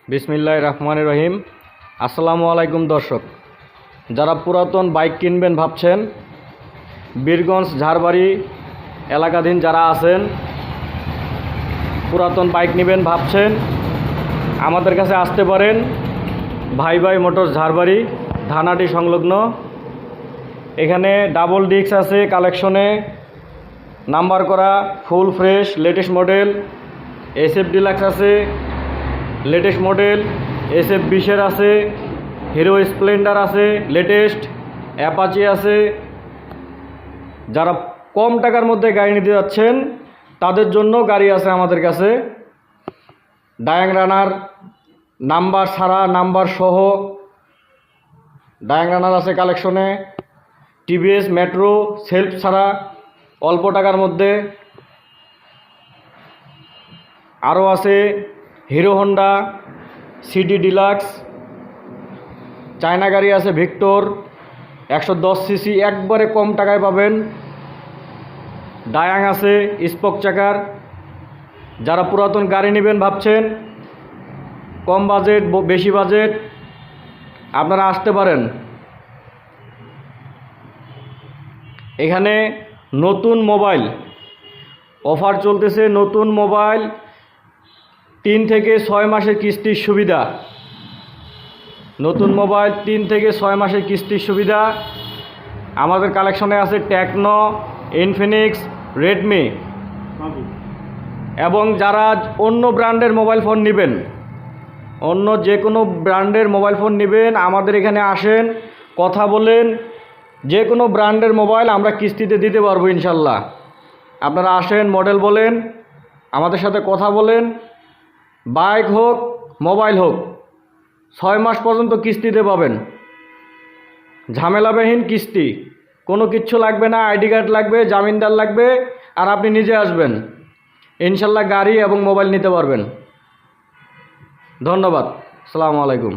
বিসমিল্লাহির রহমানির রহিম। আসসালামু আলাইকুম দর্শক, যারা পুরাতন বাইক কিনবেন ভাবছেন, বীরগঞ্জ ঝাড়বাড়ি এলাকাধীন যারা আছেন, পুরাতন বাইক নেবেন ভাবছেন, আমাদের কাছে আসতে পারেন। ভাই ভাই মোটরস ঝাড়বাড়ি, ধানাটি সংলগ্ন। এখানে ডাবল ডিস্ক আছে কালেকশনে, নাম্বার করা, full fresh latest model. SF deluxe আছে লেটেস্ট মডেল, SF 20-এর আছে, হিরো স্প্লেন্ডার আছে লেটেস্ট, অ্যাপাচি আছে। যারা কম টাকার মধ্যে গাড়ি নিতে যাচ্ছেন তাদের জন্য গাড়ি আছে আমাদের কাছে। ডায়াং রানার, নাম্বার ছাড়া নাম্বার সহ ডায়াং রানার আছে কালেকশনে। TVS মেট্রো সেলফ ছাড়া অল্প টাকার মধ্যে। আরও আছে hero Honda CD deluxe, China গাড়ি আছে ভিক্টর 110cc, একবারে কম টাকায় পাবেন। ডায়াং আছে স্পোক চাকার। যারা পুরাতন গাড়ি নেবেন ভাবছেন, কম বাজেট বেশি বাজেট, আপনারা আসতে পারেন। এখানে নতুন মোবাইল অফার চলতেছে, নতুন মোবাইল 3 থেকে 6 মাসের কিস্তির সুবিধা। নতুন মোবাইল 3 থেকে 6 মাসের কিস্তির সুবিধা আমাদের কালেকশনে আছে। Tecno, Infinix, Redmi. এবং যারা অন্য ব্র্যান্ডের মোবাইল ফোন নেবেন, অন্য যে কোনো ব্র্যান্ডের মোবাইল ফোন নেবেন, আমাদের এখানে আসেন, কথা বলেন। যে কোনো ব্র্যান্ডের মোবাইল আমরা কিস্তিতে দিতে পারবো ইনশাল্লাহ। আপনারা আসেন, মডেল বলেন, আমাদের সাথে কথা বলেন। বাইক হোক মোবাইল হোক 6 মাস পর্যন্ত কিস্তিতে পাবেন, ঝামেলাবিহীন কিস্তি। কোনো কিচ্ছু লাগবে না, ID কার্ড লাগবে, জামিনদার লাগবে, আর আপনি নিজে আসবেন, ইনশাল্লাহ গাড়ি এবং মোবাইল নিতে পারবেন। ধন্যবাদ, আসসালামু আলাইকুম।